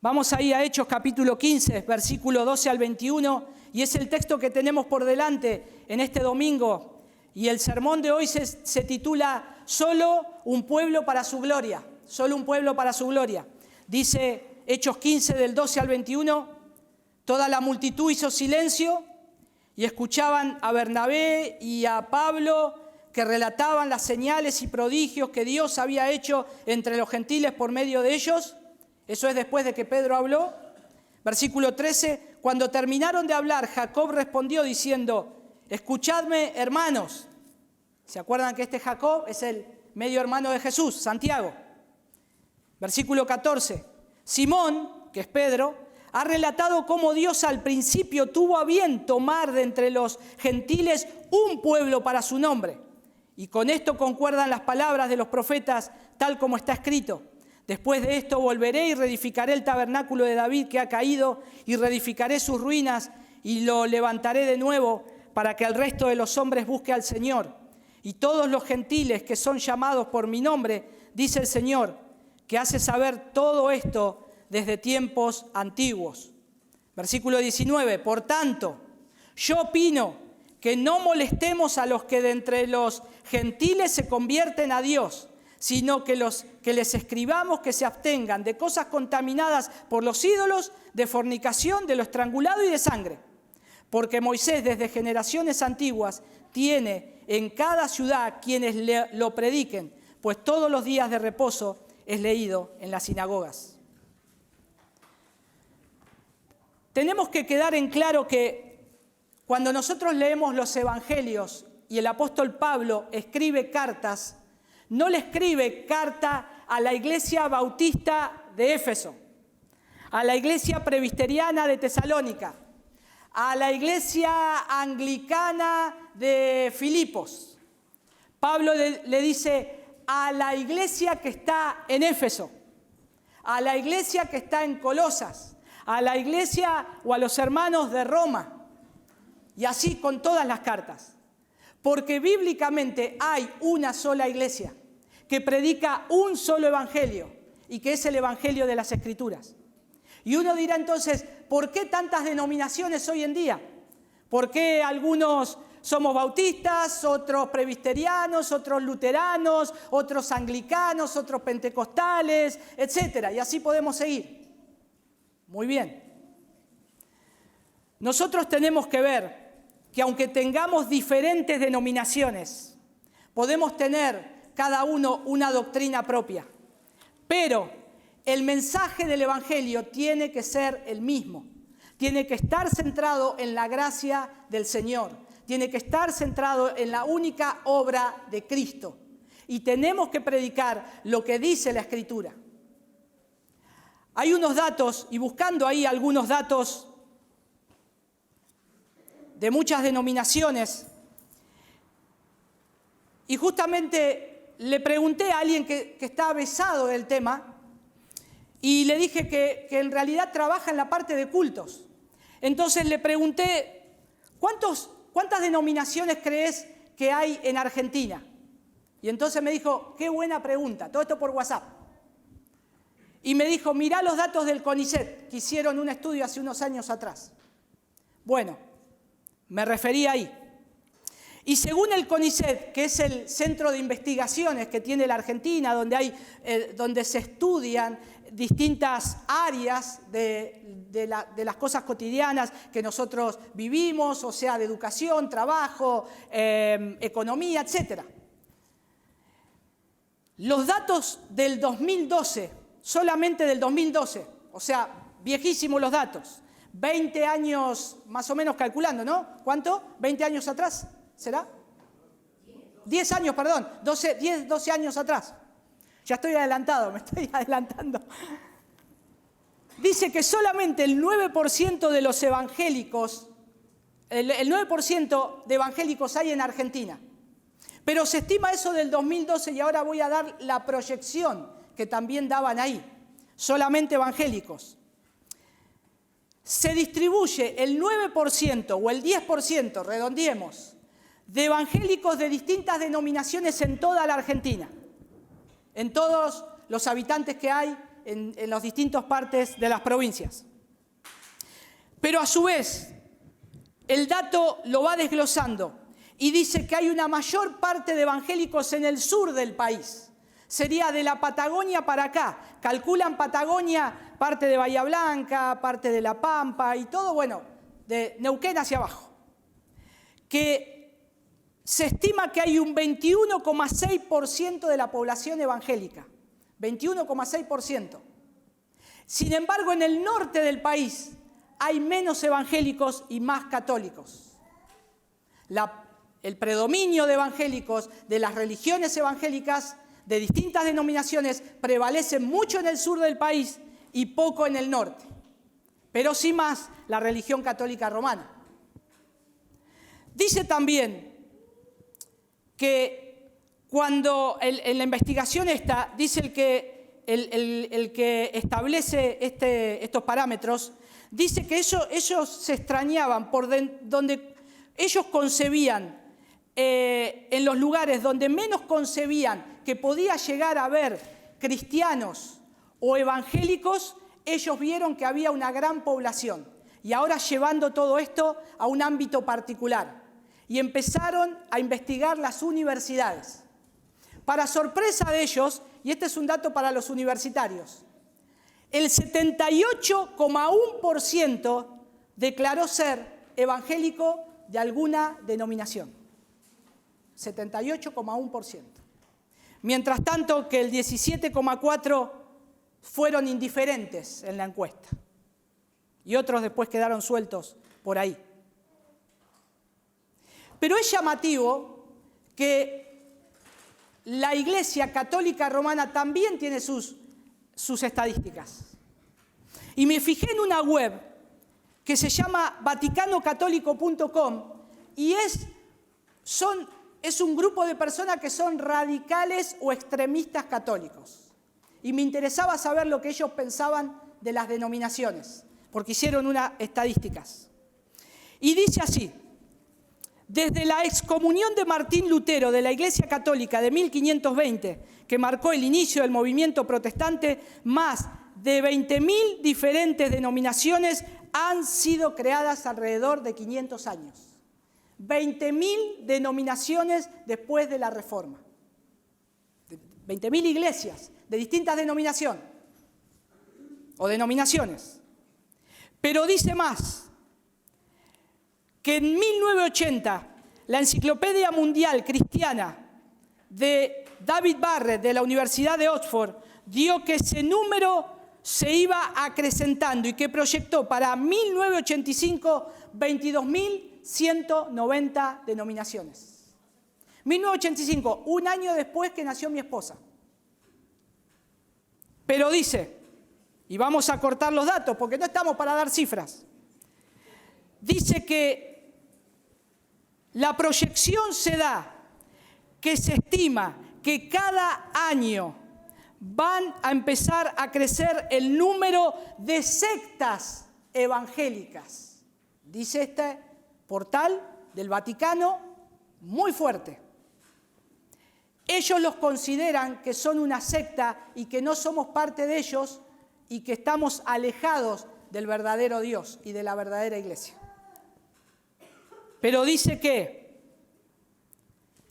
Vamos ahí a Hechos capítulo 15, versículo 12 al 21, y es el texto que tenemos por delante en este domingo. Y el sermón de hoy se titula Solo un pueblo para su gloria. Solo un pueblo para su gloria. Dice Hechos 15 del 12 al 21, toda la multitud hizo silencio y escuchaban a Bernabé y a Pablo que relataban las señales y prodigios que Dios había hecho entre los gentiles por medio de ellos. Eso es después de que Pedro habló. Versículo 13, cuando terminaron de hablar, Jacob respondió diciendo, escuchadme, hermanos. ¿Se acuerdan que este Jacob es el medio hermano de Jesús, Santiago? Versículo 14, Simón, que es Pedro, ha relatado cómo Dios al principio tuvo a bien tomar de entre los gentiles un pueblo para su nombre. Y con esto concuerdan las palabras de los profetas, tal como está escrito. Después de esto volveré y reedificaré el tabernáculo de David que ha caído y reedificaré sus ruinas y lo levantaré de nuevo para que el resto de los hombres busque al Señor. Y todos los gentiles que son llamados por mi nombre, dice el Señor, que hace saber todo esto desde tiempos antiguos. Versículo 19, por tanto, yo opino que no molestemos a los que de entre los gentiles se convierten a Dios, sino que les escribamos que se abstengan de cosas contaminadas por los ídolos, de fornicación, de lo estrangulado y de sangre. Porque Moisés desde generaciones antiguas tiene en cada ciudad quienes lo prediquen, pues todos los días de reposo es leído en las sinagogas. Tenemos que quedar en claro que cuando nosotros leemos los evangelios y el apóstol Pablo escribe cartas, no le escribe carta a la iglesia bautista de Éfeso, a la iglesia presbiteriana de Tesalónica, a la iglesia anglicana de Filipos. Pablo le dice a la iglesia que está en Éfeso, a la iglesia que está en Colosas, a la iglesia o a los hermanos de Roma, y así con todas las cartas. Porque bíblicamente hay una sola iglesia que predica un solo evangelio y que es el evangelio de las Escrituras. Y uno dirá entonces, ¿por qué tantas denominaciones hoy en día? ¿Por qué algunos somos bautistas, otros presbiterianos, otros luteranos, otros anglicanos, otros pentecostales, etcétera? Y así podemos seguir. Muy bien. Nosotros tenemos que ver que aunque tengamos diferentes denominaciones, podemos tener cada uno una doctrina propia. Pero el mensaje del Evangelio tiene que ser el mismo. Tiene que estar centrado en la gracia del Señor. Tiene que estar centrado en la única obra de Cristo. Y tenemos que predicar lo que dice la Escritura. Hay unos datos, y buscando ahí algunos datos de muchas denominaciones, y justamente le pregunté a alguien que está avesado del tema, y le dije que en realidad trabaja en la parte de cultos. Entonces le pregunté, ¿cuántas denominaciones crees que hay en Argentina? Y entonces me dijo, qué buena pregunta, todo esto por WhatsApp. Y me dijo, mirá los datos del CONICET, que hicieron un estudio hace unos años atrás. Bueno, me referí ahí. Y según el CONICET, que es el centro de investigaciones que tiene la Argentina, donde se estudian distintas áreas de las cosas cotidianas que nosotros vivimos, o sea, de educación, trabajo, economía, etc. Los datos del 2012, solamente del 2012, o sea, viejísimos los datos, 20 años más o menos calculando, ¿no? ¿Cuánto? ¿20 años atrás? ¿Será? 10 años, perdón, 12 años atrás. Ya estoy adelantado, me estoy adelantando. Dice que solamente el 9% de los evangélicos, el 9% de evangélicos hay en Argentina. Pero se estima eso del 2012 y ahora voy a dar la proyección que también daban ahí. Solamente evangélicos. Se distribuye el 9% o el 10%, redondeemos, de evangélicos de distintas denominaciones en toda la Argentina. En todos los habitantes que hay en las distintas partes de las provincias. Pero a su vez, el dato lo va desglosando y dice que hay una mayor parte de evangélicos en el sur del país. Sería de la Patagonia para acá. Calculan Patagonia, parte de Bahía Blanca, parte de La Pampa y todo, bueno, de Neuquén hacia abajo. Que se estima que hay un 21,6% de la población evangélica. 21,6%. Sin embargo, en el norte del país hay menos evangélicos y más católicos. El predominio de evangélicos, de las religiones evangélicas, de distintas denominaciones, prevalece mucho en el sur del país y poco en el norte. Pero sí más la religión católica romana. Dice también que cuando en la investigación esta, dice el que establece estos parámetros, dice que ellos se extrañaban por donde ellos concebían, en los lugares donde menos concebían que podía llegar a haber cristianos o evangélicos, ellos vieron que había una gran población. Y ahora llevando todo esto a un ámbito particular. Y empezaron a investigar las universidades. Para sorpresa de ellos, y este es un dato para los universitarios, el 78,1% declaró ser evangélico de alguna denominación. 78,1%. Mientras tanto que el 17,4% fueron indiferentes en la encuesta. Y otros después quedaron sueltos por ahí. Pero es llamativo que la Iglesia Católica Romana también tiene sus estadísticas. Y me fijé en una web que se llama vaticanocatolico.com y es un grupo de personas que son radicales o extremistas católicos. Y me interesaba saber lo que ellos pensaban de las denominaciones, porque hicieron unas estadísticas. Y dice así: desde la excomunión de Martín Lutero de la Iglesia Católica de 1520, que marcó el inicio del movimiento protestante, más de 20.000 diferentes denominaciones han sido creadas alrededor de 500 años. 20.000 denominaciones después de la Reforma. 20.000 iglesias de distintas denominaciones o denominaciones. Pero dice más, que en 1980 la Enciclopedia Mundial Cristiana de David Barrett de la Universidad de Oxford dio que ese número se iba acrecentando y que proyectó para 1985 22.190 denominaciones. 1985, un año después que nació mi esposa. Pero dice, y vamos a cortar los datos porque no estamos para dar cifras, dice que la proyección se da que se estima que cada año van a empezar a crecer el número de sectas evangélicas. Dice este portal del Vaticano, muy fuerte. Ellos los consideran que son una secta y que no somos parte de ellos y que estamos alejados del verdadero Dios y de la verdadera iglesia. Pero dice que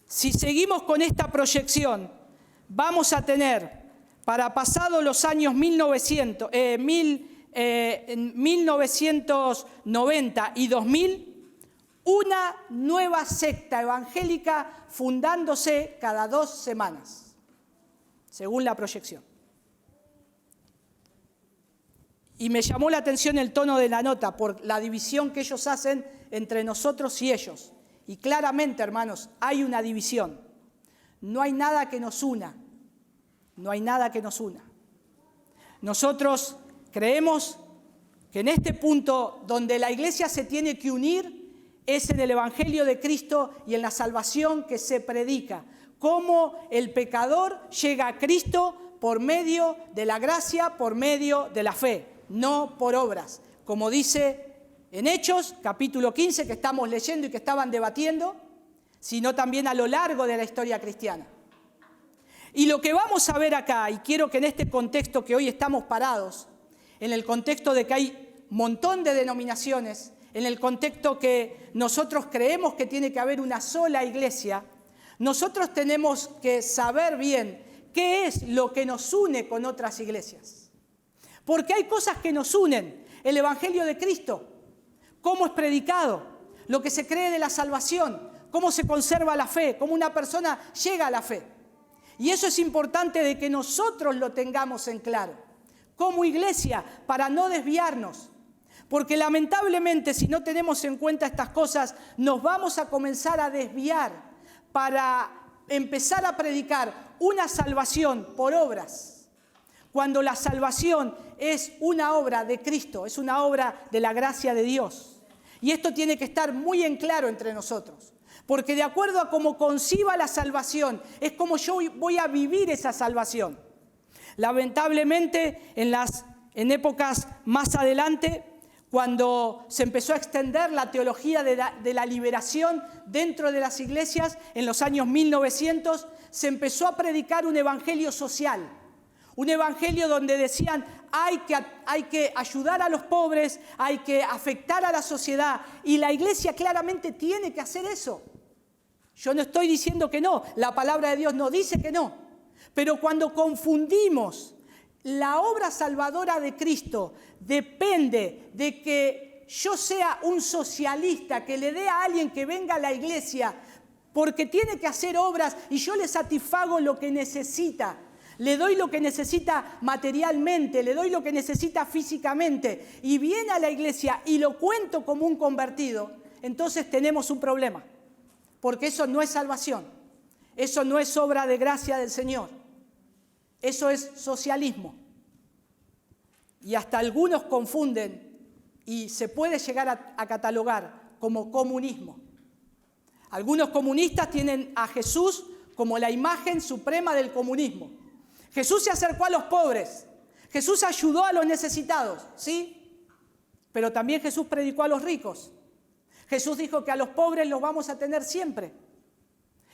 si seguimos con esta proyección, vamos a tener para pasados los años 1990 y 2000, una nueva secta evangélica fundándose cada 2 semanas, según la proyección. Y me llamó la atención el tono de la nota por la división que ellos hacen entre nosotros y ellos. Y claramente, hermanos, hay una división. No hay nada que nos una. No hay nada que nos una. Nosotros creemos que en este punto donde la iglesia se tiene que unir es en el Evangelio de Cristo y en la salvación que se predica. Cómo el pecador llega a Cristo por medio de la gracia, por medio de la fe, no por obras. Como dice en Hechos, capítulo 15, que estamos leyendo y que estaban debatiendo, sino también a lo largo de la historia cristiana. Y lo que vamos a ver acá, y quiero que en este contexto que hoy estamos parados, en el contexto de que hay un montón de denominaciones, en el contexto que nosotros creemos que tiene que haber una sola iglesia, nosotros tenemos que saber bien qué es lo que nos une con otras iglesias. Porque hay cosas que nos unen. El Evangelio de Cristo, cómo es predicado, lo que se cree de la salvación, cómo se conserva la fe, cómo una persona llega a la fe. Y eso es importante de que nosotros lo tengamos en claro, como iglesia, para no desviarnos. Porque lamentablemente, si no tenemos en cuenta estas cosas, nos vamos a comenzar a desviar para empezar a predicar una salvación por obras, cuando la salvación es una obra de Cristo, es una obra de la gracia de Dios. Y esto tiene que estar muy en claro entre nosotros, porque de acuerdo a cómo conciba la salvación, es como yo voy a vivir esa salvación. Lamentablemente, en épocas más adelante, cuando se empezó a extender la teología de la liberación dentro de las iglesias, en los años 1900, se empezó a predicar un evangelio social. Un evangelio donde decían, hay que ayudar a los pobres, hay que afectar a la sociedad. Y la iglesia claramente tiene que hacer eso. Yo no estoy diciendo que no, la palabra de Dios no dice que no. Pero cuando confundimos la obra salvadora de Cristo, depende de que yo sea un socialista, que le dé a alguien que venga a la iglesia porque tiene que hacer obras y yo le satisfago lo que necesita. Le doy lo que necesita materialmente, le doy lo que necesita físicamente y viene a la iglesia y lo cuento como un convertido, entonces tenemos un problema. Porque eso no es salvación, eso no es obra de gracia del Señor, eso es socialismo. Y hasta algunos confunden y se puede llegar a catalogar como comunismo. Algunos comunistas tienen a Jesús como la imagen suprema del comunismo. Jesús se acercó a los pobres, Jesús ayudó a los necesitados, ¿sí? Pero también Jesús predicó a los ricos. Jesús dijo que a los pobres los vamos a tener siempre.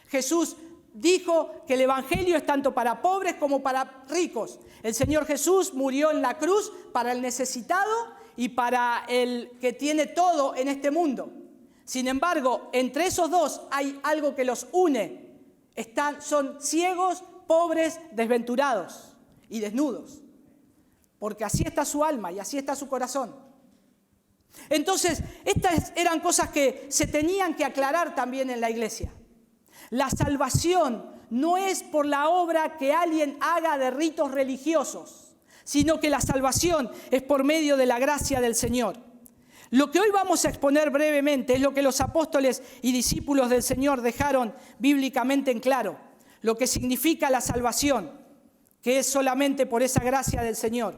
Jesús dijo que el evangelio es tanto para pobres como para ricos. El Señor Jesús murió en la cruz para el necesitado y para el que tiene todo en este mundo. Sin embargo, entre esos dos hay algo que los une. Son ciegos, pobres, desventurados y desnudos. Porque así está su alma y así está su corazón. Entonces, estas eran cosas que se tenían que aclarar también en la iglesia. La salvación no es por la obra que alguien haga de ritos religiosos, sino que la salvación es por medio de la gracia del Señor. Lo que hoy vamos a exponer brevemente es lo que los apóstoles y discípulos del Señor dejaron bíblicamente en claro, lo que significa la salvación, que es solamente por esa gracia del Señor.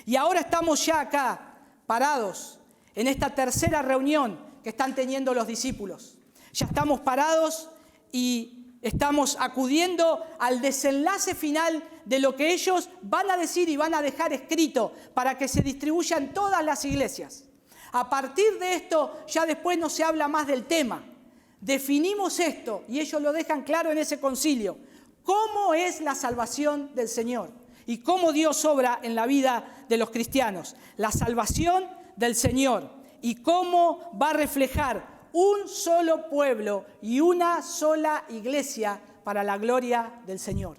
Y ahora estamos ya acá, parados, en esta tercera reunión que están teniendo los discípulos. Ya estamos parados y estamos acudiendo al desenlace final de lo que ellos van a decir y van a dejar escrito para que se distribuya en todas las iglesias. A partir de esto, ya después no se habla más del tema. Definimos esto y ellos lo dejan claro en ese concilio. ¿Cómo es la salvación del Señor? Y cómo Dios obra en la vida de los cristianos. La salvación del Señor y cómo va a reflejar un solo pueblo y una sola iglesia para la gloria del Señor.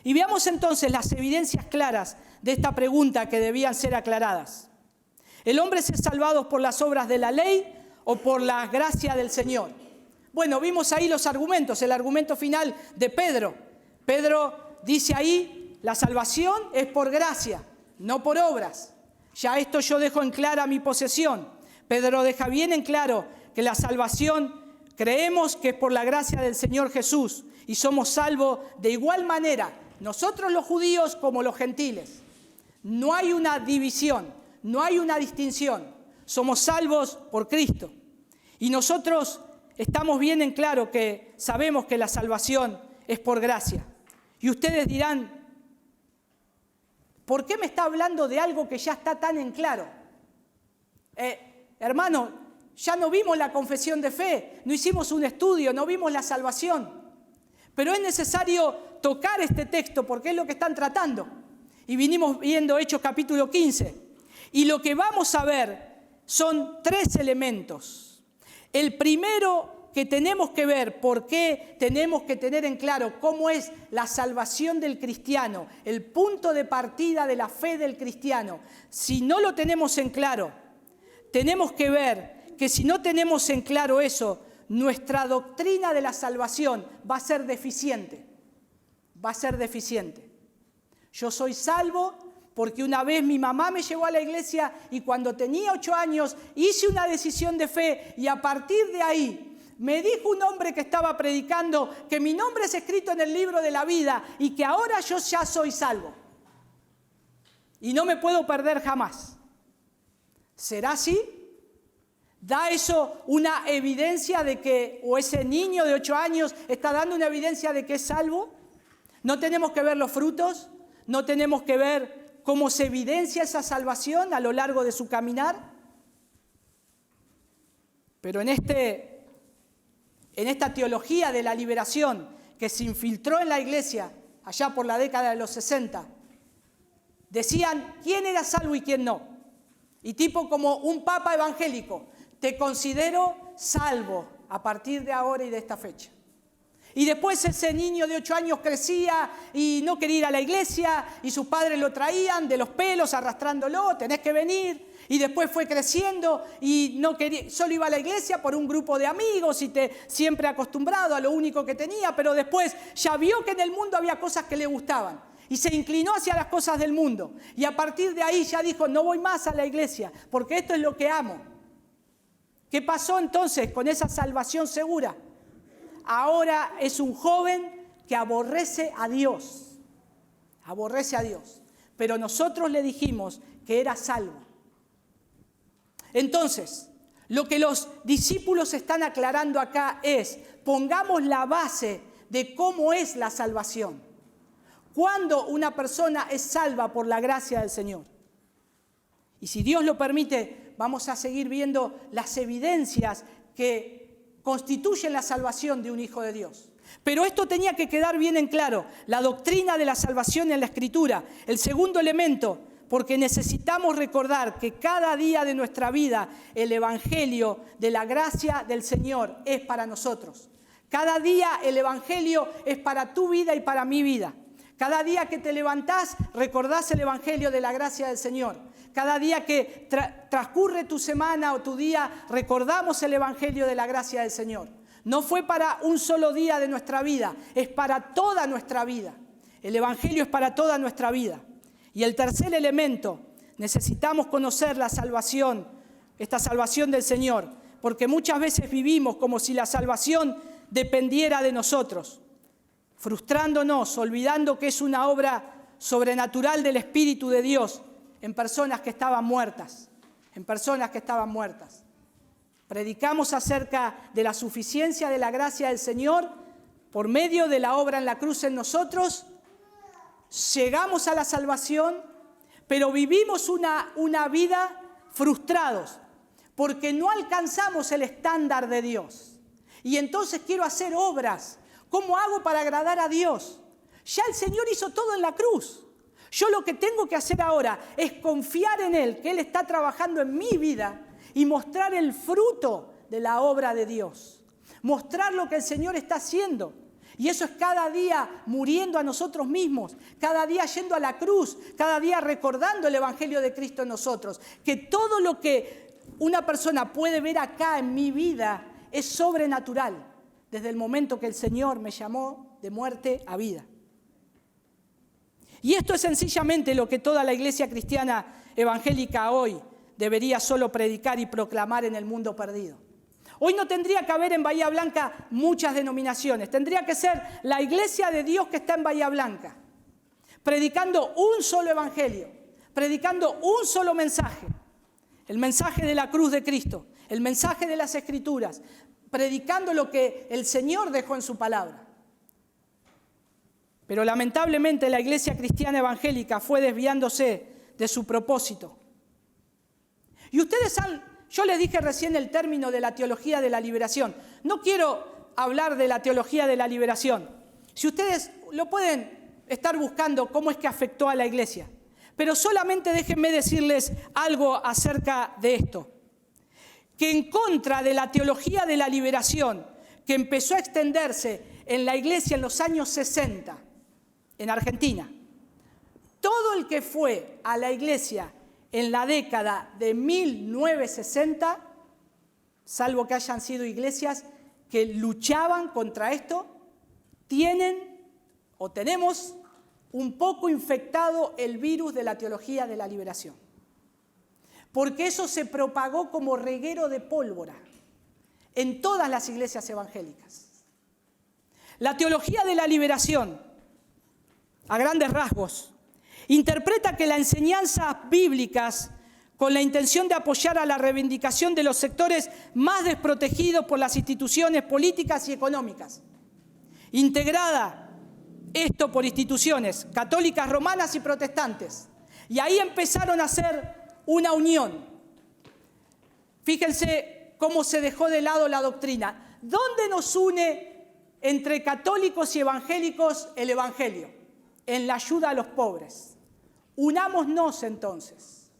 Y veamos entonces las evidencias claras de esta pregunta que debían ser aclaradas. ¿El hombre es salvado por las obras de la ley o por la gracia del Señor? Bueno, vimos ahí los argumentos, el argumento final de Pedro. Pedro dice ahí, la salvación es por gracia, no por obras. Ya esto yo dejo en clara mi posesión. Pedro deja bien en claro que la salvación creemos que es por la gracia del Señor Jesús y somos salvos de igual manera, nosotros los judíos como los gentiles. No hay una división, no hay una distinción. Somos salvos por Cristo. Y nosotros estamos bien en claro que sabemos que la salvación es por gracia. Y ustedes dirán, ¿por qué me está hablando de algo que ya está tan en claro? Hermano, ya no vimos la confesión de fe, no hicimos un estudio, no vimos la salvación. Pero es necesario tocar este texto porque es lo que están tratando. Y vinimos viendo Hechos capítulo 15. Y lo que vamos a ver son 3 elementos. El primero que tenemos que ver, por qué tenemos que tener en claro cómo es la salvación del cristiano, el punto de partida de la fe del cristiano. Si no lo tenemos en claro, tenemos que ver que si no tenemos en claro eso, nuestra doctrina de la salvación va a ser deficiente. Va a ser deficiente. Yo soy salvo porque una vez mi mamá me llevó a la iglesia y cuando tenía 8 años hice una decisión de fe y a partir de ahí me dijo un hombre que estaba predicando que mi nombre es escrito en el libro de la vida y que ahora yo ya soy salvo. Y no me puedo perder jamás. ¿Será así? ¿Da eso una evidencia de que, o ese niño de 8 años está dando una evidencia de que es salvo? ¿No tenemos que ver los frutos? ¿No tenemos que ver cómo se evidencia esa salvación a lo largo de su caminar? Pero en esta teología de la liberación que se infiltró en la iglesia allá por la década de los 60, decían quién era salvo y quién no. Y tipo como un papa evangélico, te considero salvo a partir de ahora y de esta fecha. Y después ese niño de 8 años crecía y no quería ir a la iglesia y sus padres lo traían de los pelos arrastrándolo, tenés que venir. Y después fue creciendo y no quería, solo iba a la iglesia por un grupo de amigos y siempre acostumbrado a lo único que tenía, pero después ya vio que en el mundo había cosas que le gustaban y se inclinó hacia las cosas del mundo. Y a partir de ahí ya dijo, no voy más a la iglesia porque esto es lo que amo. ¿Qué pasó entonces con esa salvación segura? Ahora es un joven que aborrece a Dios. Aborrece a Dios. Pero nosotros le dijimos que era salvo. Entonces, lo que los discípulos están aclarando acá es, pongamos la base de cómo es la salvación. ¿Cuándo una persona es salva por la gracia del Señor? Y si Dios lo permite, vamos a seguir viendo las evidencias que constituyen la salvación de un hijo de Dios. Pero esto tenía que quedar bien en claro, la doctrina de la salvación en la Escritura. El segundo elemento, porque necesitamos recordar que cada día de nuestra vida el Evangelio de la gracia del Señor es para nosotros. Cada día el Evangelio es para tu vida y para mi vida. Cada día que te levantás, recordás el Evangelio de la gracia del Señor. Cada día que transcurre tu semana o tu día, recordamos el Evangelio de la gracia del Señor. No fue para un solo día de nuestra vida, es para toda nuestra vida. El Evangelio es para toda nuestra vida. Y el tercer elemento, necesitamos conocer la salvación, esta salvación del Señor, porque muchas veces vivimos como si la salvación dependiera de nosotros, frustrándonos, olvidando que es una obra sobrenatural del Espíritu de Dios en personas que estaban muertas, Predicamos acerca de la suficiencia de la gracia del Señor por medio de la obra en la cruz en nosotros. Llegamos a la salvación, pero vivimos una vida frustrados porque no alcanzamos el estándar de Dios. Y entonces quiero hacer obras. ¿Cómo hago para agradar a Dios? Ya el Señor hizo todo en la cruz. Yo lo que tengo que hacer ahora es confiar en Él, que Él está trabajando en mi vida y mostrar el fruto de la obra de Dios. Mostrar lo que el Señor está haciendo. Y eso es cada día muriendo a nosotros mismos, cada día yendo a la cruz, cada día recordando el Evangelio de Cristo en nosotros. Que todo lo que una persona puede ver acá en mi vida es sobrenatural, desde el momento que el Señor me llamó de muerte a vida. Y esto es sencillamente lo que toda la iglesia cristiana evangélica hoy debería solo predicar y proclamar en el mundo perdido. Hoy no tendría que haber en Bahía Blanca muchas denominaciones. Tendría que ser la iglesia de Dios que está en Bahía Blanca, predicando un solo evangelio, predicando un solo mensaje, el mensaje de la cruz de Cristo, el mensaje de las Escrituras, predicando lo que el Señor dejó en su palabra. Pero lamentablemente la iglesia cristiana evangélica fue desviándose de su propósito. Y yo les dije recién el término de la teología de la liberación. No quiero hablar de la teología de la liberación, Si ustedes lo pueden estar buscando, cómo es que afectó a la iglesia. Pero solamente déjenme decirles algo acerca de esto. Que en contra de la teología de la liberación, que empezó a extenderse en la iglesia en los años 60, en Argentina, todo el que fue a la iglesia en la década de 1960, salvo que hayan sido iglesias que luchaban contra esto, tienen o tenemos un poco infectado el virus de la teología de la liberación. Porque eso se propagó como reguero de pólvora en todas las iglesias evangélicas. La teología de la liberación, a grandes rasgos, interpreta que las enseñanzas bíblicas, con la intención de apoyar a la reivindicación de los sectores más desprotegidos por las instituciones políticas y económicas, integrada esto por instituciones católicas, romanas y protestantes. Y ahí empezaron a hacer una unión. Fíjense cómo se dejó de lado la doctrina. ¿Dónde nos une entre católicos y evangélicos el evangelio? En la ayuda a los pobres. Unámonos entonces.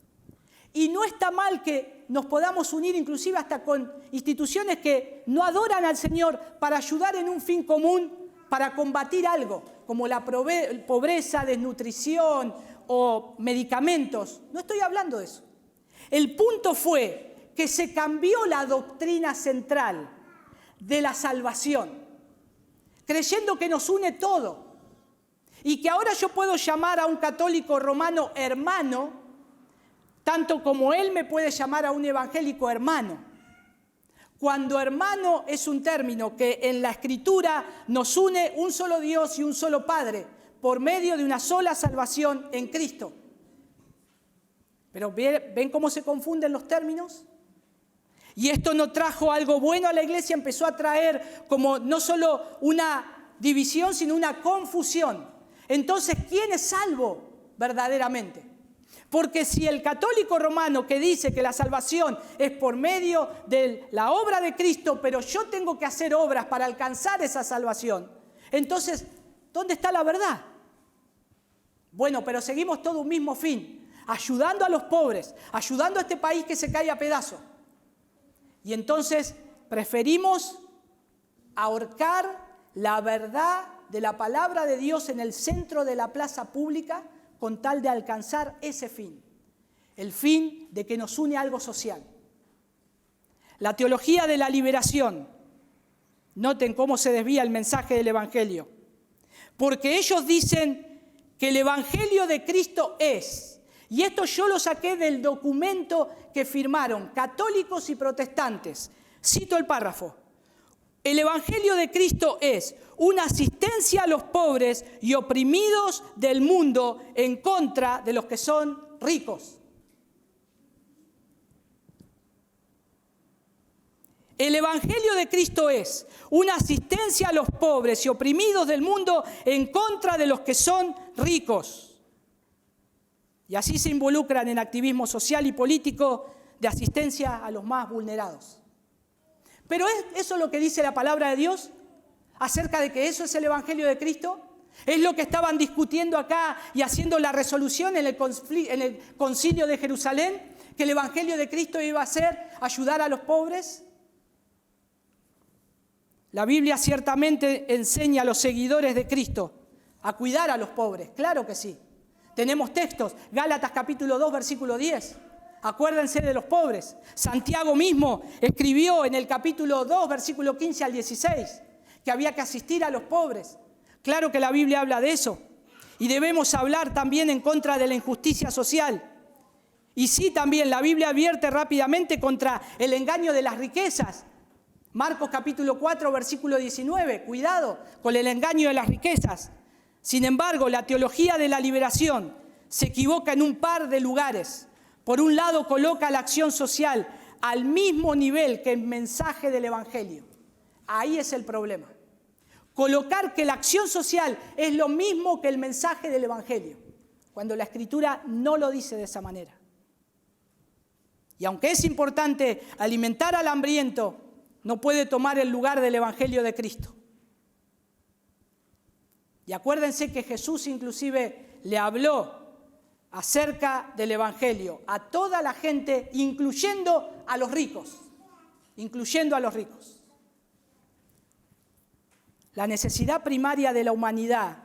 Y no está mal que nos podamos unir inclusive hasta con instituciones que no adoran al Señor para ayudar en un fin común, para combatir algo, como la pobreza, desnutrición o medicamentos. No estoy hablando de eso. El punto fue que se cambió la doctrina central de la salvación, creyendo que nos une todo. Y que ahora yo puedo llamar a un católico romano hermano, tanto como él me puede llamar a un evangélico hermano. Cuando hermano es un término que en la Escritura nos une un solo Dios y un solo Padre, por medio de una sola salvación en Cristo. Pero ¿ven cómo se confunden los términos? Y esto no trajo algo bueno a la iglesia, empezó a traer como no solo una división, sino una confusión. Entonces, ¿quién es salvo verdaderamente? Porque si el católico romano que dice que la salvación es por medio de la obra de Cristo, pero yo tengo que hacer obras para alcanzar esa salvación, entonces, ¿dónde está la verdad? Bueno, pero seguimos todo un mismo fin, ayudando a los pobres, ayudando a este país que se cae a pedazos. Y entonces preferimos ahorcar la verdad de la palabra de Dios en el centro de la plaza pública con tal de alcanzar ese fin, el fin de que nos une algo social. La teología de la liberación, noten cómo se desvía el mensaje del Evangelio, porque ellos dicen que el Evangelio de Cristo es, y esto yo lo saqué del documento que firmaron católicos y protestantes, cito el párrafo: el Evangelio de Cristo es una asistencia a los pobres y oprimidos del mundo en contra de los que son ricos. El Evangelio de Cristo es una asistencia a los pobres y oprimidos del mundo en contra de los que son ricos. Y así se involucran en activismo social y político de asistencia a los más vulnerados. ¿Pero es eso lo que dice la palabra de Dios acerca de que eso es el Evangelio de Cristo? ¿Es lo que estaban discutiendo acá y haciendo la resolución en el concilio de Jerusalén? ¿Que el Evangelio de Cristo iba a ser ayudar a los pobres? La Biblia ciertamente enseña a los seguidores de Cristo a cuidar a los pobres, claro que sí. Tenemos textos, Gálatas capítulo 2, versículo 10. Acuérdense de los pobres. Santiago mismo escribió en el capítulo 2, versículo 15 al 16, que había que asistir a los pobres. Claro que la Biblia habla de eso. Y debemos hablar también en contra de la injusticia social. Y sí, también la Biblia advierte rápidamente contra el engaño de las riquezas. Marcos capítulo 4, versículo 19. Cuidado con el engaño de las riquezas. Sin embargo, la teología de la liberación se equivoca en un par de lugares. Por un lado, coloca la acción social al mismo nivel que el mensaje del Evangelio. Ahí es el problema. Colocar que la acción social es lo mismo que el mensaje del Evangelio, cuando la Escritura no lo dice de esa manera. Y aunque es importante alimentar al hambriento, no puede tomar el lugar del Evangelio de Cristo. Y acuérdense que Jesús inclusive le habló acerca del Evangelio a toda la gente, incluyendo a los ricos. Incluyendo a los ricos. La necesidad primaria de la humanidad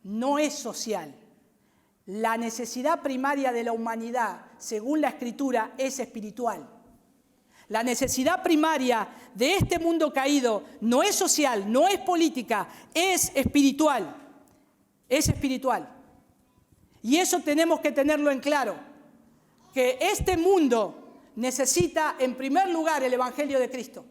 no es social. La necesidad primaria de la humanidad, según la Escritura, es espiritual. La necesidad primaria de este mundo caído no es social, no es política, es espiritual. Es espiritual. Y eso tenemos que tenerlo en claro, que este mundo necesita en primer lugar el Evangelio de Cristo.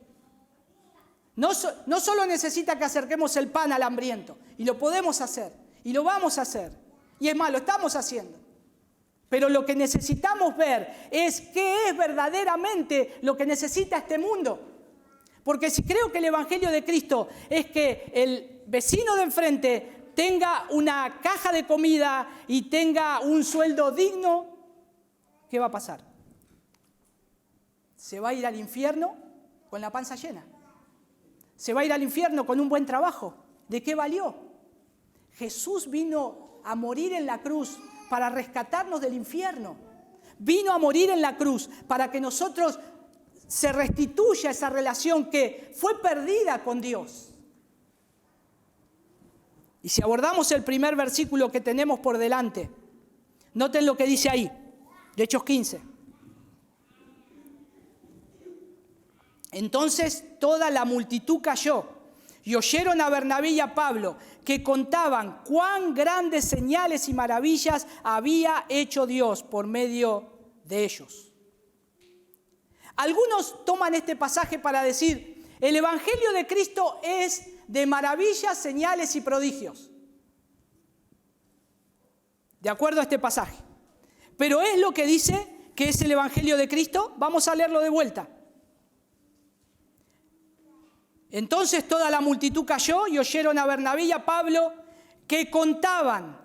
No solo necesita que acerquemos el pan al hambriento, y lo podemos hacer, y lo vamos a hacer, y es más, lo estamos haciendo. Pero lo que necesitamos ver es qué es verdaderamente lo que necesita este mundo. Porque si creo que el Evangelio de Cristo es que el vecino de enfrente tenga una caja de comida y tenga un sueldo digno, ¿qué va a pasar? Se va a ir al infierno con la panza llena. Se va a ir al infierno con un buen trabajo. ¿De qué valió? Jesús vino a morir en la cruz para rescatarnos del infierno. Vino a morir en la cruz para que nosotros se restituya esa relación que fue perdida con Dios. Y si abordamos el primer versículo que tenemos por delante, noten lo que dice ahí, de Hechos 15. Entonces toda la multitud cayó y oyeron a Bernabé y a Pablo que contaban cuán grandes señales y maravillas había hecho Dios por medio de ellos. Algunos toman este pasaje para decir, el Evangelio de Cristo es de maravillas, señales y prodigios. De acuerdo a este pasaje. Pero ¿es lo que dice que es el Evangelio de Cristo? Vamos a leerlo de vuelta. Entonces toda la multitud cayó y oyeron a Bernabé y a Pablo que contaban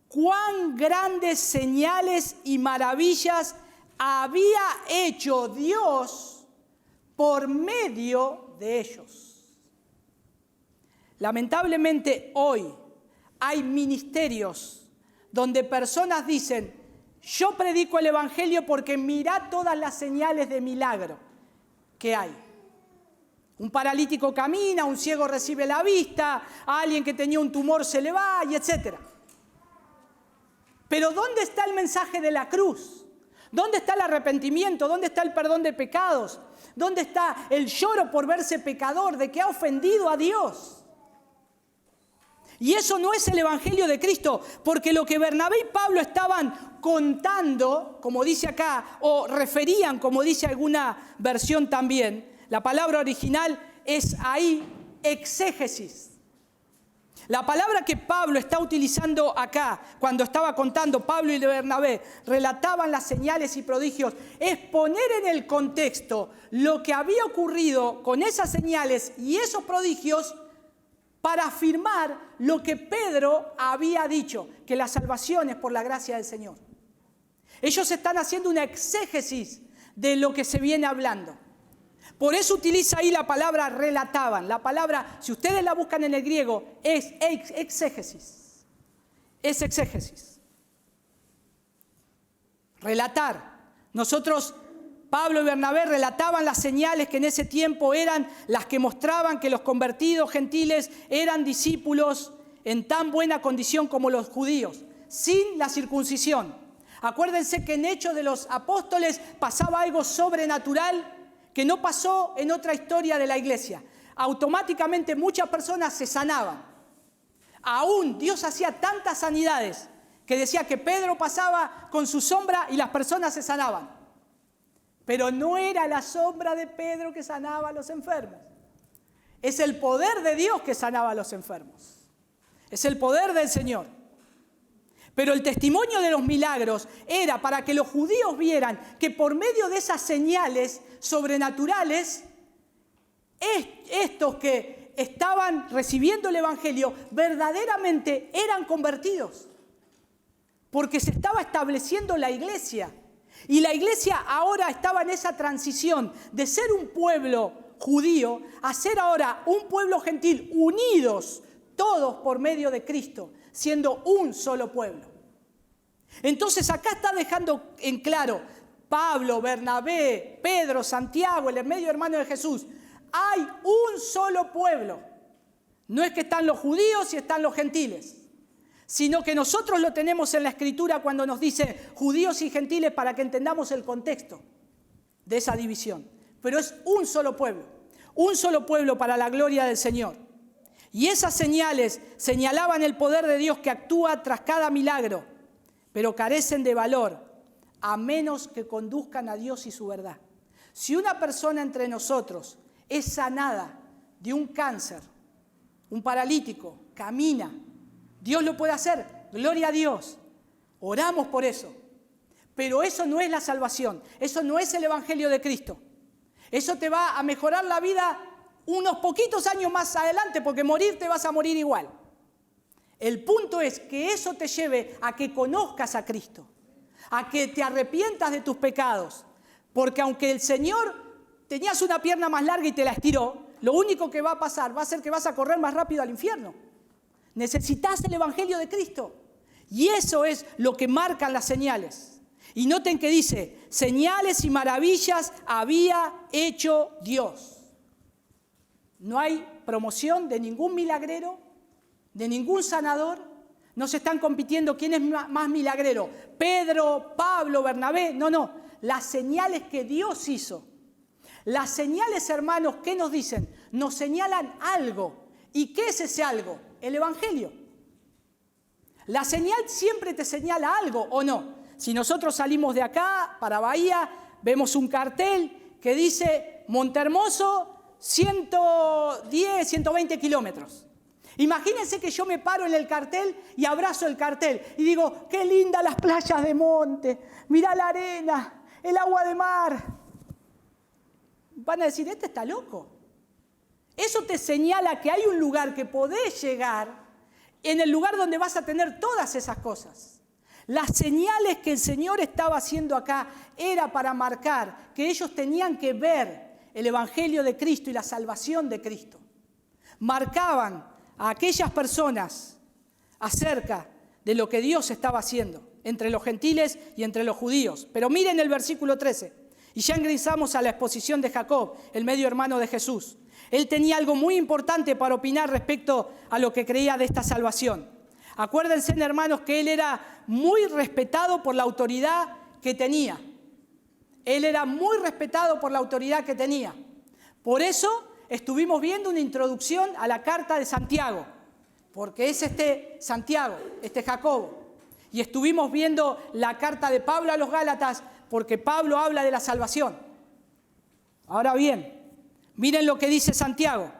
cuán grandes señales y maravillas había hecho Dios por medio de ellos. Lamentablemente hoy hay ministerios donde personas dicen, yo predico el Evangelio porque mirá todas las señales de milagro que hay. Un paralítico camina, un ciego recibe la vista, alguien que tenía un tumor se le va, y etc. Pero ¿dónde está el mensaje de la cruz? ¿Dónde está el arrepentimiento? ¿Dónde está el perdón de pecados? ¿Dónde está el lloro por verse pecador, de que ha ofendido a Dios? Y eso no es el Evangelio de Cristo, porque lo que Bernabé y Pablo estaban contando, como dice acá, o referían, como dice alguna versión también, la palabra original es ahí exégesis. La palabra que Pablo está utilizando acá, cuando estaba contando, Pablo y Bernabé relataban las señales y prodigios, es poner en el contexto lo que había ocurrido con esas señales y esos prodigios para afirmar lo que Pedro había dicho, que la salvación es por la gracia del Señor. Ellos están haciendo una exégesis de lo que se viene hablando. Por eso utiliza ahí la palabra relataban. La palabra, si ustedes la buscan en el griego, es exégesis. Es exégesis. Relatar. Nosotros, Pablo y Bernabé, relataban las señales que en ese tiempo eran las que mostraban que los convertidos gentiles eran discípulos en tan buena condición como los judíos, sin la circuncisión. Acuérdense que en Hechos de los Apóstoles pasaba algo sobrenatural que no pasó en otra historia de la iglesia. Automáticamente muchas personas se sanaban. Aún Dios hacía tantas sanidades que decía que Pedro pasaba con su sombra y las personas se sanaban. Pero no era la sombra de Pedro que sanaba a los enfermos. Es el poder de Dios que sanaba a los enfermos. Es el poder del Señor. Pero el testimonio de los milagros era para que los judíos vieran que por medio de esas señales sobrenaturales, estos que estaban recibiendo el Evangelio verdaderamente eran convertidos. Porque se estaba estableciendo la iglesia. Y la iglesia ahora estaba en esa transición de ser un pueblo judío a ser ahora un pueblo gentil unidos todos por medio de Cristo, siendo un solo pueblo. Entonces acá está dejando en claro Pablo, Bernabé, Pedro, Santiago, el medio hermano de Jesús. Hay un solo pueblo. No es que están los judíos y están los gentiles, sino que nosotros lo tenemos en la Escritura cuando nos dice judíos y gentiles para que entendamos el contexto de esa división. Pero es un solo pueblo para la gloria del Señor. Y esas señales señalaban el poder de Dios que actúa tras cada milagro, pero carecen de valor a menos que conduzcan a Dios y su verdad. Si una persona entre nosotros es sanada de un cáncer, un paralítico, camina, Dios lo puede hacer, gloria a Dios, oramos por eso. Pero eso no es la salvación, eso no es el Evangelio de Cristo. Eso te va a mejorar la vida unos poquitos años más adelante, porque morir te vas a morir igual. El punto es que eso te lleve a que conozcas a Cristo, a que te arrepientas de tus pecados, porque aunque el Señor tenías una pierna más larga y te la estiró, lo único que va a pasar va a ser que vas a correr más rápido al infierno. Necesitas el Evangelio de Cristo. Y eso es lo que marcan las señales. Y noten que dice, señales y maravillas había hecho Dios. No hay promoción de ningún milagrero, de ningún sanador. No se están compitiendo quién es más milagrero, Pedro, Pablo, Bernabé. No. Las señales que Dios hizo. Las señales, hermanos, ¿qué nos dicen? Nos señalan algo. ¿Y qué es ese algo? El Evangelio. La señal siempre te señala algo, ¿o no? Si nosotros salimos de acá para Bahía, vemos un cartel que dice Montehermoso 110, 120 kilómetros. Imagínense que yo me paro en el cartel y abrazo el cartel y digo, qué lindas las playas de monte, mirá la arena, el agua de mar. Van a decir, este está loco. Eso te señala que hay un lugar que podés llegar, en el lugar donde vas a tener todas esas cosas. Las señales que el Señor estaba haciendo acá era para marcar que ellos tenían que ver el Evangelio de Cristo y la salvación de Cristo. Marcaban a aquellas personas acerca de lo que Dios estaba haciendo entre los gentiles y entre los judíos. Pero miren el versículo 13, y ya ingresamos a la exposición de Jacob, el medio hermano de Jesús. Él tenía algo muy importante para opinar respecto a lo que creía de esta salvación. Acuérdense, hermanos, que él era muy respetado por la autoridad que tenía. Él era muy respetado por la autoridad que tenía. Por eso estuvimos viendo una introducción a la carta de Santiago, porque es Santiago, Jacobo. Y estuvimos viendo la carta de Pablo a los Gálatas, porque Pablo habla de la salvación. Ahora bien, miren lo que dice Santiago.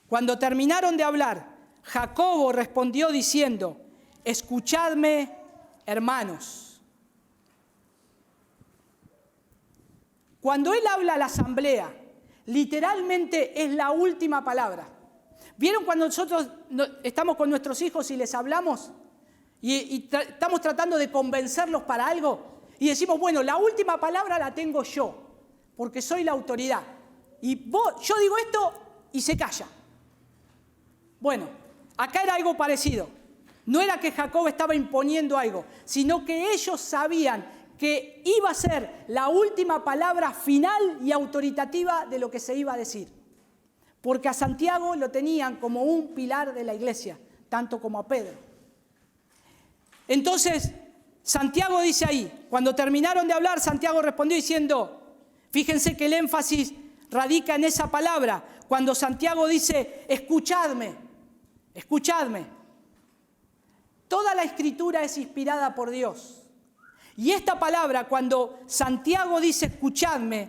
Cuando terminaron de hablar, Jacobo respondió diciendo, escuchadme, hermanos. Cuando él habla a la asamblea, literalmente es la última palabra. ¿Vieron cuando nosotros estamos con nuestros hijos y les hablamos y estamos tratando de convencerlos para algo? Y decimos, bueno, la última palabra la tengo yo, porque soy la autoridad. Y yo digo esto y se calla. Bueno, acá era algo parecido. No era que Jacob estaba imponiendo algo, sino que ellos sabían que iba a ser la última palabra final y autoritativa de lo que se iba a decir. Porque a Santiago lo tenían como un pilar de la iglesia, tanto como a Pedro. Entonces, Santiago dice ahí, cuando terminaron de hablar, Santiago respondió diciendo, fíjense que el énfasis radica en esa palabra, cuando Santiago dice, escuchadme, escuchadme. Toda la Escritura es inspirada por Dios. Y esta palabra, cuando Santiago dice escuchadme,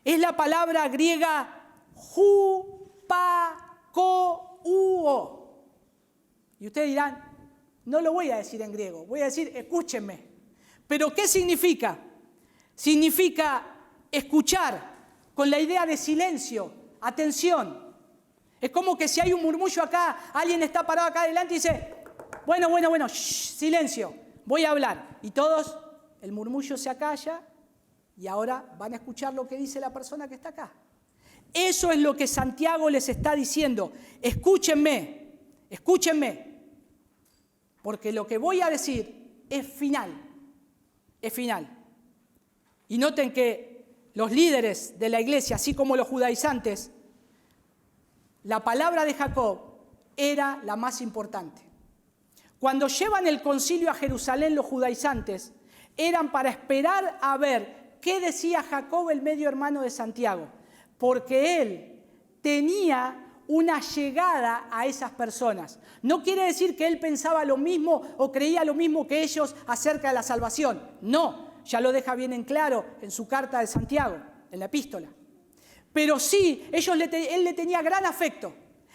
es la palabra griega hupakouo. Y ustedes dirán, no lo voy a decir en griego, voy a decir escúchenme. ¿Pero qué significa? Significa escuchar con la idea de silencio, atención. Es como que si hay un murmullo acá, alguien está parado acá adelante y dice, bueno, silencio, voy a hablar. Y todos, el murmullo se acalla y ahora van a escuchar lo que dice la persona que está acá. Eso es lo que Santiago les está diciendo. Escúchenme, Escúchenme, porque lo que voy a decir es final, es final. Y noten que los líderes de la iglesia, así como los judaizantes, la palabra de Jacob era la más importante. Cuando llevan el concilio a Jerusalén los judaizantes, eran para esperar a ver qué decía Jacob, el medio hermano de Santiago, porque él tenía una llegada a esas personas. No quiere decir que él pensaba lo mismo o creía lo mismo que ellos acerca de la salvación. No, ya lo deja bien en claro en su carta de Santiago, en la epístola. Pero sí, él le tenía gran afecto.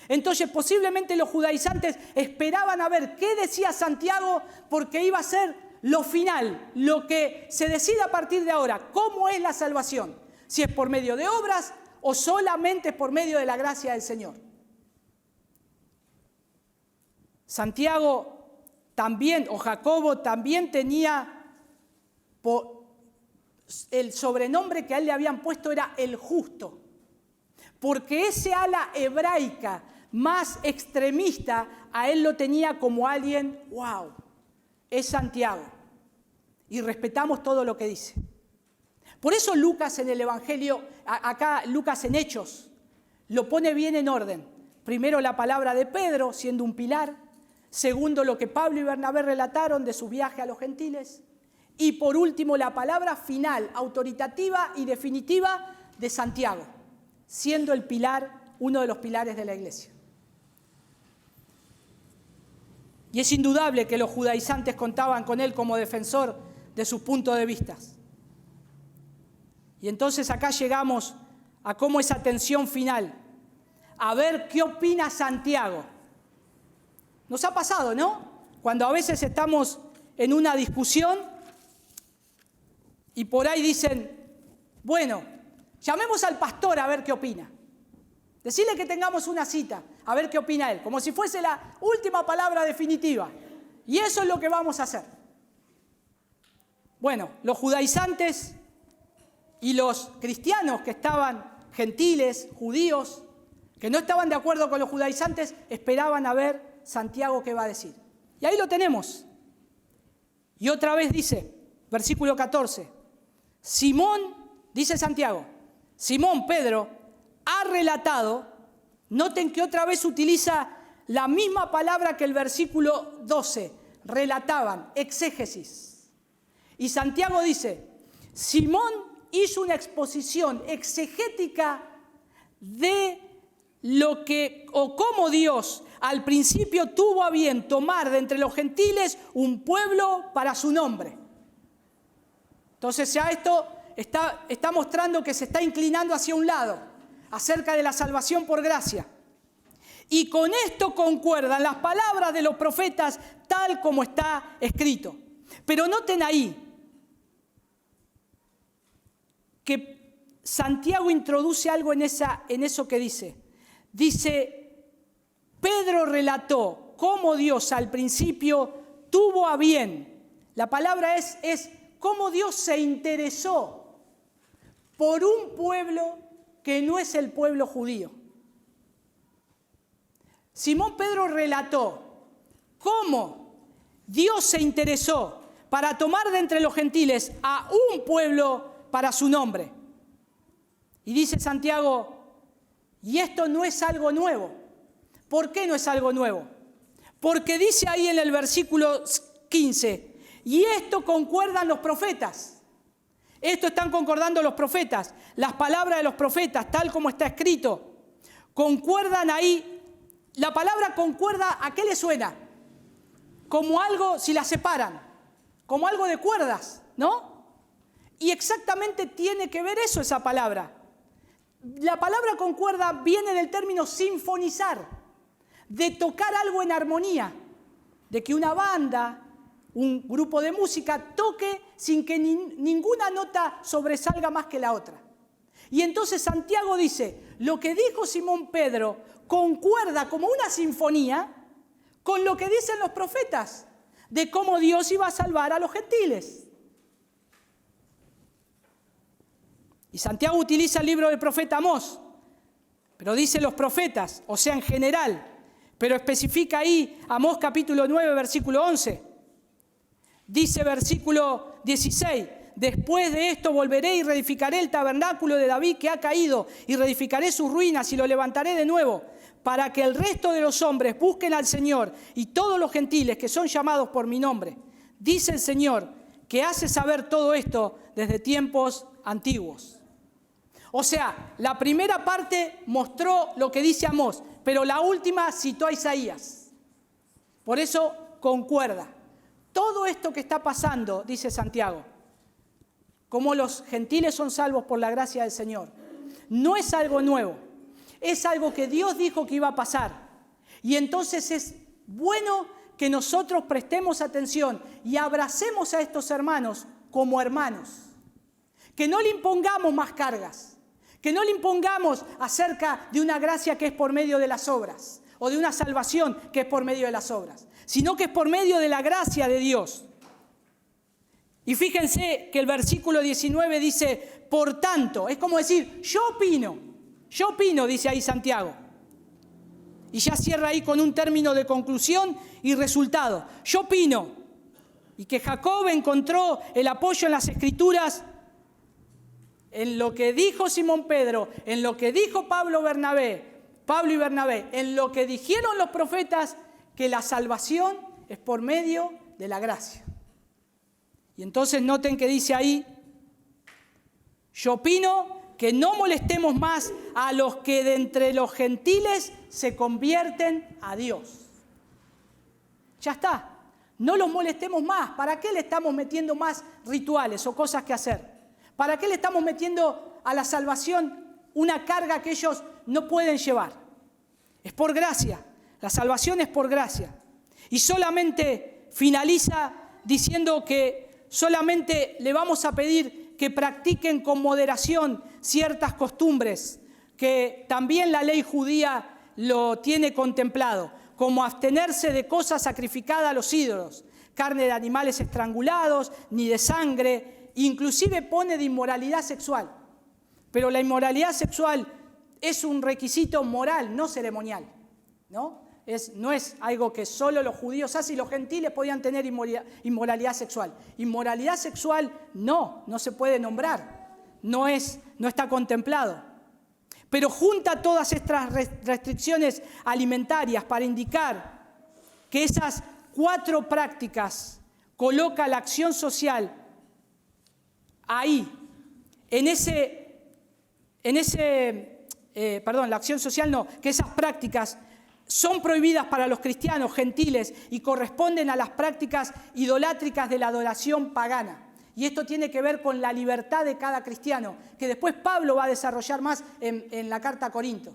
Entonces posiblemente los judaizantes esperaban a ver qué decía Santiago, porque iba a ser lo final, lo que se decide a partir de ahora, cómo es la salvación, si es por medio de obras o solamente por medio de la gracia del Señor. Santiago también, o Jacobo también tenía, el sobrenombre que a él le habían puesto era el justo, porque ese ala hebraica más extremista a él lo tenía como alguien, wow, es Santiago, y respetamos todo lo que dice. Por eso Lucas en el Evangelio, acá Lucas en Hechos, lo pone bien en orden. Primero la palabra de Pedro, siendo un pilar. Segundo, lo que Pablo y Bernabé relataron de su viaje a los gentiles. Y por último, la palabra final, autoritativa y definitiva de Santiago, siendo el pilar, uno de los pilares de la iglesia. Y es indudable que los judaizantes contaban con él como defensor de sus puntos de vista. Y entonces acá llegamos a cómo esa tensión final, a ver qué opina Santiago. Nos ha pasado, ¿no? Cuando a veces estamos en una discusión y por ahí dicen, bueno, llamemos al pastor a ver qué opina. Decirle que tengamos una cita, a ver qué opina él, como si fuese la última palabra definitiva. Y eso es lo que vamos a hacer. Bueno, los judaizantes y los cristianos que estaban, gentiles, judíos, que no estaban de acuerdo con los judaizantes, esperaban a ver Santiago qué va a decir. Y ahí lo tenemos. Y otra vez dice, versículo 14, Simón, dice Santiago, Simón Pedro ha relatado, noten que otra vez utiliza la misma palabra que el versículo 12, relataban, exégesis. Y Santiago dice, Simón hizo una exposición exegética de lo que o cómo Dios al principio tuvo a bien tomar de entre los gentiles un pueblo para su nombre. Entonces ya esto está mostrando que se está inclinando hacia un lado, acerca de la salvación por gracia. Y con esto concuerdan las palabras de los profetas tal como está escrito. Pero noten ahí que Santiago introduce algo en eso que dice. Dice, Pedro relató cómo Dios al principio tuvo a bien. La palabra es cómo Dios se interesó por un pueblo que no es el pueblo judío. Simón Pedro relató cómo Dios se interesó para tomar de entre los gentiles a un pueblo para su nombre. Y dice Santiago, y esto no es algo nuevo. ¿Por qué no es algo nuevo? Porque dice ahí en el versículo 15, y esto concuerdan los profetas. Esto están concordando los profetas. Las palabras de los profetas, tal como está escrito, concuerdan ahí. La palabra concuerda, ¿a qué le suena? Como algo, si la separan, como algo de cuerdas, ¿no? Y exactamente tiene que ver eso, esa palabra. La palabra concuerda viene del término sinfonizar, de tocar algo en armonía, de que una banda, un grupo de música toque sin que ninguna nota sobresalga más que la otra. Y entonces Santiago dice, lo que dijo Simón Pedro concuerda como una sinfonía con lo que dicen los profetas, de cómo Dios iba a salvar a los gentiles. Y Santiago utiliza el libro del profeta Amós, pero dice los profetas, o sea, en general. Pero especifica ahí Amós capítulo 9, versículo 11. Dice versículo 16, después de esto volveré y reedificaré el tabernáculo de David que ha caído, y reedificaré sus ruinas y lo levantaré de nuevo, para que el resto de los hombres busquen al Señor y todos los gentiles que son llamados por mi nombre. Dice el Señor, que hace saber todo esto desde tiempos antiguos. O sea, la primera parte mostró lo que dice Amós, pero la última citó a Isaías. Por eso concuerda. Todo esto que está pasando, dice Santiago, como los gentiles son salvos por la gracia del Señor, no es algo nuevo, es algo que Dios dijo que iba a pasar. Y entonces es bueno que nosotros prestemos atención y abracemos a estos hermanos como hermanos. Que no le impongamos más cargas, que no le impongamos acerca de una gracia que es por medio de las obras, o de una salvación que es por medio de las obras, sino que es por medio de la gracia de Dios. Y fíjense que el versículo 19 dice, por tanto, es como decir, yo opino, dice ahí Santiago. Y ya cierra ahí con un término de conclusión y resultado. Yo opino, y que Jacob encontró el apoyo en las Escrituras, en lo que dijo Simón Pedro, en lo que dijo Pablo y Bernabé, en lo que dijeron los profetas, que la salvación es por medio de la gracia. Y entonces noten que dice ahí, yo opino que no molestemos más a los que de entre los gentiles se convierten a Dios. Ya está, no los molestemos más. ¿Para qué le estamos metiendo más rituales o cosas que hacer? ¿Para qué le estamos metiendo a la salvación una carga que ellos no pueden llevar? Es por gracia, la salvación es por gracia. Y solamente finaliza diciendo que solamente le vamos a pedir que practiquen con moderación ciertas costumbres que también la ley judía lo tiene contemplado, como abstenerse de cosas sacrificadas a los ídolos, carne de animales estrangulados, ni de sangre, inclusive pone de inmoralidad sexual. Pero la inmoralidad sexual es un requisito moral, no ceremonial, ¿no? No es algo que solo los judíos hacen y los gentiles podían tener inmoralidad sexual. Inmoralidad sexual no se puede nombrar, no está contemplado. Pero junta todas estas restricciones alimentarias para indicar que esas 4 prácticas coloca la acción social ahí, la acción social no, que esas prácticas son prohibidas para los cristianos gentiles y corresponden a las prácticas idolátricas de la adoración pagana. Y esto tiene que ver con la libertad de cada cristiano, que después Pablo va a desarrollar más en la carta a Corintios.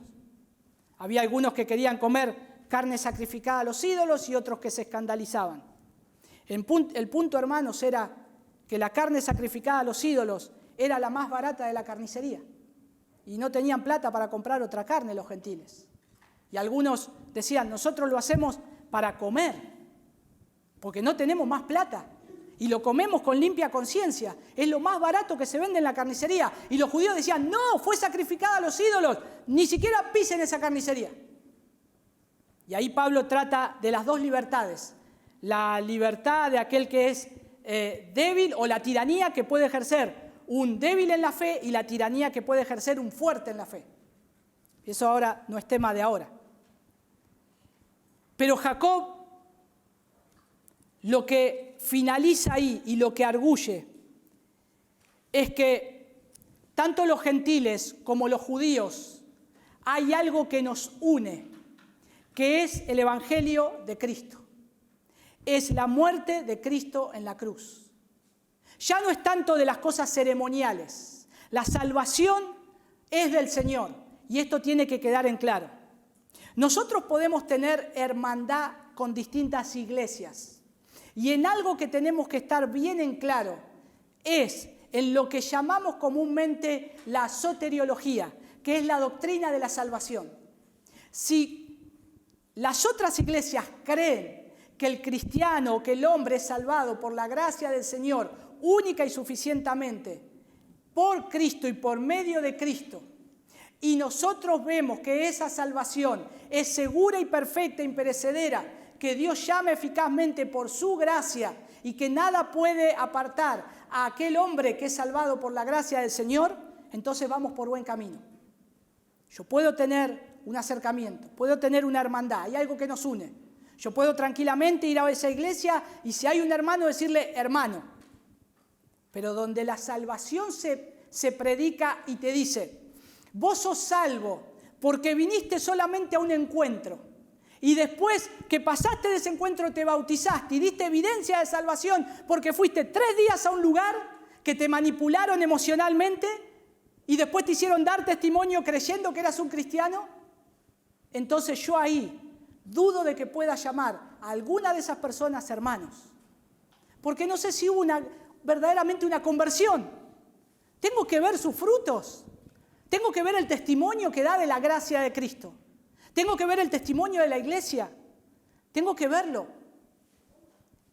Había algunos que querían comer carne sacrificada a los ídolos y otros que se escandalizaban. El punto, hermanos, era que la carne sacrificada a los ídolos era la más barata de la carnicería. Y no tenían plata para comprar otra carne los gentiles. Y algunos decían, nosotros lo hacemos para comer, porque no tenemos más plata. Y lo comemos con limpia conciencia. Es lo más barato que se vende en la carnicería. Y los judíos decían, no, fue sacrificada a los ídolos. Ni siquiera pisen esa carnicería. Y ahí Pablo trata de las 2 libertades. La libertad de aquel que es débil, o la tiranía que puede ejercer un débil en la fe, y la tiranía que puede ejercer un fuerte en la fe. Eso ahora no es tema de ahora. Pero Jacob, lo que finaliza ahí y lo que arguye es que tanto los gentiles como los judíos hay algo que nos une, que es el Evangelio de Cristo. Es la muerte de Cristo en la cruz. Ya no es tanto de las cosas ceremoniales. La salvación es del Señor y esto tiene que quedar en claro. Nosotros podemos tener hermandad con distintas iglesias. Y en algo que tenemos que estar bien en claro es en lo que llamamos comúnmente la soteriología, que es la doctrina de la salvación. Si las otras iglesias creen que el cristiano o que el hombre es salvado por la gracia del Señor única y suficientemente por Cristo y por medio de Cristo, y nosotros vemos que esa salvación es segura y perfecta, imperecedera, que Dios llama eficazmente por su gracia y que nada puede apartar a aquel hombre que es salvado por la gracia del Señor, entonces vamos por buen camino. Yo puedo tener un acercamiento, puedo tener una hermandad, hay algo que nos une. Yo puedo tranquilamente ir a esa iglesia y si hay un hermano decirle hermano. Pero donde la salvación se predica y te dice, vos sos salvo porque viniste solamente a un encuentro y después que pasaste de ese encuentro te bautizaste y diste evidencia de salvación porque fuiste 3 días a un lugar que te manipularon emocionalmente y después te hicieron dar testimonio creyendo que eras un cristiano. Entonces yo ahí dudo de que pueda llamar a alguna de esas personas hermanos, porque no sé si hubo verdaderamente una conversión. Tengo que ver sus frutos. Tengo que ver el testimonio que da de la gracia de Cristo. Tengo que ver el testimonio de la iglesia. Tengo que verlo.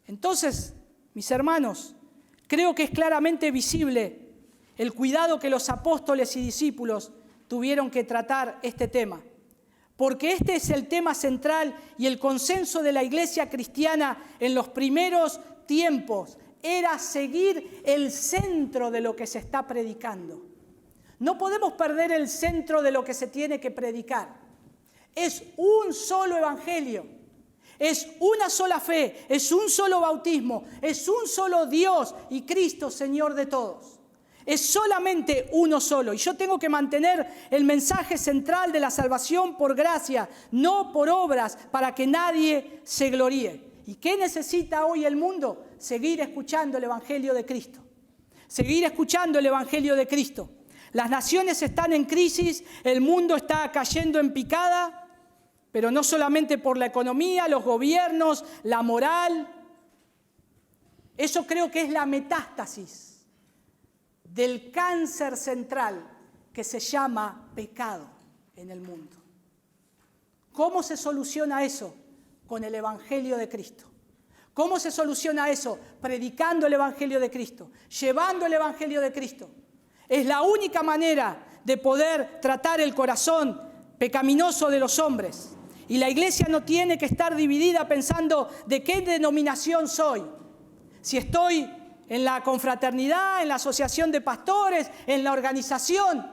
Entonces, mis hermanos, creo que es claramente visible el cuidado que los apóstoles y discípulos tuvieron que tratar este tema. Porque este es el tema central y el consenso de la iglesia cristiana en los primeros tiempos. Era seguir el centro de lo que se está predicando. No podemos perder el centro de lo que se tiene que predicar. Es un solo evangelio, es una sola fe, es un solo bautismo, es un solo Dios y Cristo, Señor de todos. Es solamente uno solo. Y yo tengo que mantener el mensaje central de la salvación por gracia, no por obras, para que nadie se gloríe. ¿Y qué necesita hoy el mundo? Seguir escuchando el Evangelio de Cristo. Seguir escuchando el Evangelio de Cristo. Las naciones están en crisis, el mundo está cayendo en picada, pero no solamente por la economía, los gobiernos, la moral. Eso creo que es la metástasis del cáncer central que se llama pecado en el mundo. ¿Cómo se soluciona eso? Con el Evangelio de Cristo. ¿Cómo se soluciona eso? Predicando el Evangelio de Cristo, llevando el Evangelio de Cristo. Es la única manera de poder tratar el corazón pecaminoso de los hombres. Y la iglesia no tiene que estar dividida pensando de qué denominación soy. Si estoy en la confraternidad, en la asociación de pastores, en la organización.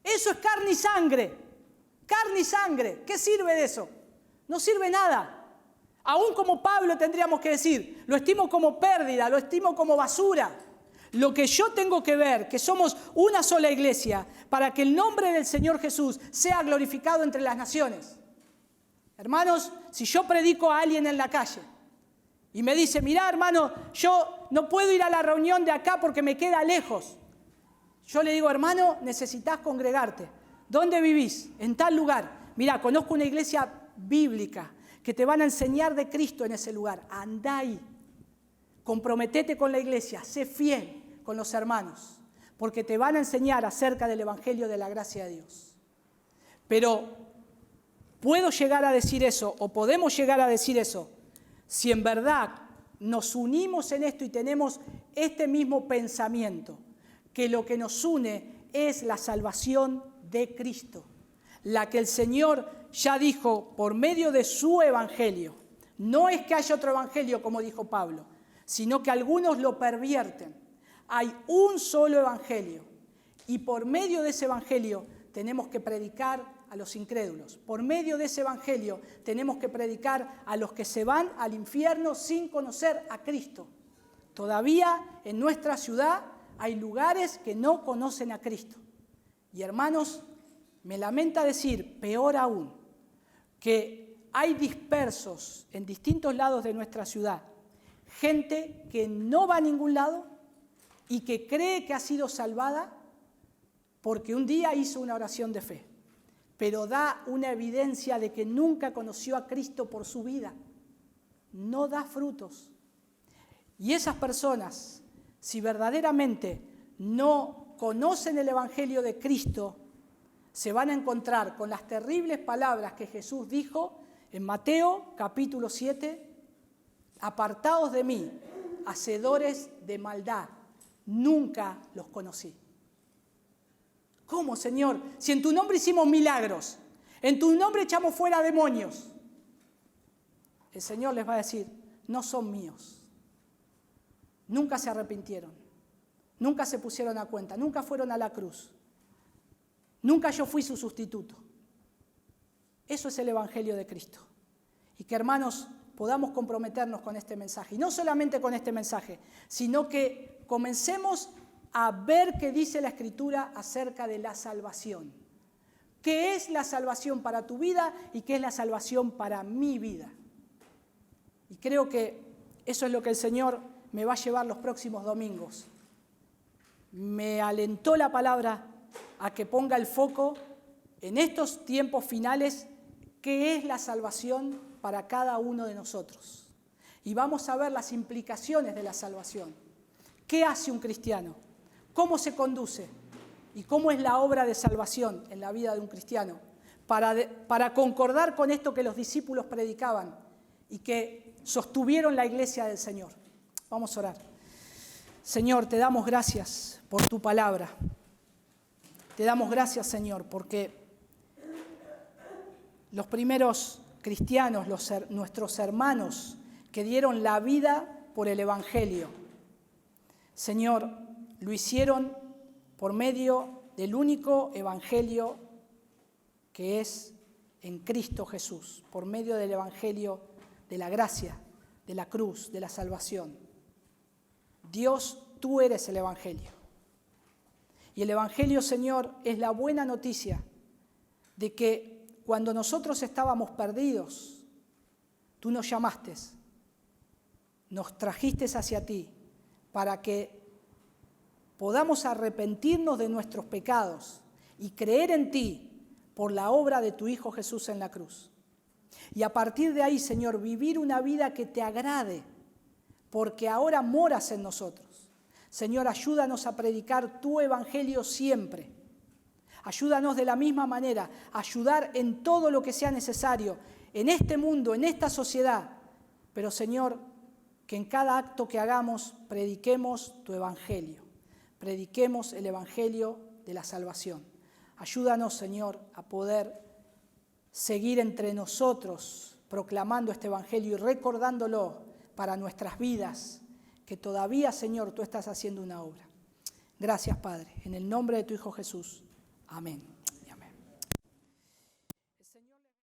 Eso es carne y sangre. Carne y sangre. ¿Qué sirve de eso? No sirve nada. Aún como Pablo tendríamos que decir, lo estimo como pérdida, lo estimo como basura. Lo que yo tengo que ver, que somos una sola iglesia, para que el nombre del Señor Jesús sea glorificado entre las naciones. Hermanos, si yo predico a alguien en la calle y me dice, mirá hermano, yo no puedo ir a la reunión de acá porque me queda lejos. Yo le digo, hermano, necesitas congregarte. ¿Dónde vivís? En tal lugar. Mirá, conozco una iglesia bíblica que te van a enseñar de Cristo en ese lugar. Andá ahí. Comprometete con la iglesia, sé fiel con los hermanos, porque te van a enseñar acerca del Evangelio de la gracia de Dios. Pero puedo llegar a decir eso, o podemos llegar a decir eso, si en verdad nos unimos en esto y tenemos este mismo pensamiento, que lo que nos une es la salvación de Cristo, la que el Señor ya dijo por medio de su Evangelio. No es que haya otro Evangelio, como dijo Pablo, sino que algunos lo pervierten. Hay un solo Evangelio y por medio de ese Evangelio tenemos que predicar a los incrédulos. Por medio de ese Evangelio tenemos que predicar a los que se van al infierno sin conocer a Cristo. Todavía en nuestra ciudad hay lugares que no conocen a Cristo. Y hermanos, me lamenta decir, peor aún, que hay dispersos en distintos lados de nuestra ciudad, gente que no va a ningún lado y que cree que ha sido salvada porque un día hizo una oración de fe, pero da una evidencia de que nunca conoció a Cristo por su vida. No da frutos. Y esas personas, si verdaderamente no conocen el Evangelio de Cristo, se van a encontrar con las terribles palabras que Jesús dijo en Mateo capítulo 7, apartaos de mí, hacedores de maldad, nunca los conocí. ¿Cómo, Señor? Si en tu nombre hicimos milagros, en tu nombre echamos fuera demonios. El Señor les va a decir, no son míos. Nunca se arrepintieron, nunca se pusieron a cuenta, nunca fueron a la cruz. Nunca yo fui su sustituto. Eso es el Evangelio de Cristo. Y que, hermanos, podamos comprometernos con este mensaje. Y no solamente con este mensaje, sino que comencemos a ver qué dice la Escritura acerca de la salvación. ¿Qué es la salvación para tu vida y qué es la salvación para mi vida? Y creo que eso es lo que el Señor me va a llevar los próximos domingos. Me alentó la palabra a que ponga el foco en estos tiempos finales, qué es la salvación para cada uno de nosotros. Y vamos a ver las implicaciones de la salvación. ¿Qué hace un cristiano? ¿Cómo se conduce? ¿Y cómo es la obra de salvación en la vida de un cristiano? Para concordar con esto que los discípulos predicaban y que sostuvieron la iglesia del Señor. Vamos a orar. Señor, te damos gracias por tu palabra. Te damos gracias, Señor, porque los primeros cristianos, nuestros hermanos que dieron la vida por el Evangelio, Señor, lo hicieron por medio del único Evangelio que es en Cristo Jesús, por medio del Evangelio de la gracia, de la cruz, de la salvación. Dios, tú eres el Evangelio. Y el Evangelio, Señor, es la buena noticia de que cuando nosotros estábamos perdidos, tú nos llamaste, nos trajiste hacia ti para que podamos arrepentirnos de nuestros pecados y creer en ti por la obra de tu Hijo Jesús en la cruz. Y a partir de ahí, Señor, vivir una vida que te agrade, porque ahora moras en nosotros. Señor, ayúdanos a predicar tu evangelio siempre. Ayúdanos de la misma manera, a ayudar en todo lo que sea necesario, en este mundo, en esta sociedad. Pero, Señor, que en cada acto que hagamos prediquemos tu evangelio. Prediquemos el evangelio de la salvación. Ayúdanos, Señor, a poder seguir entre nosotros proclamando este evangelio y recordándolo para nuestras vidas, que todavía, Señor, tú estás haciendo una obra. Gracias, Padre, en el nombre de tu Hijo Jesús. Amén.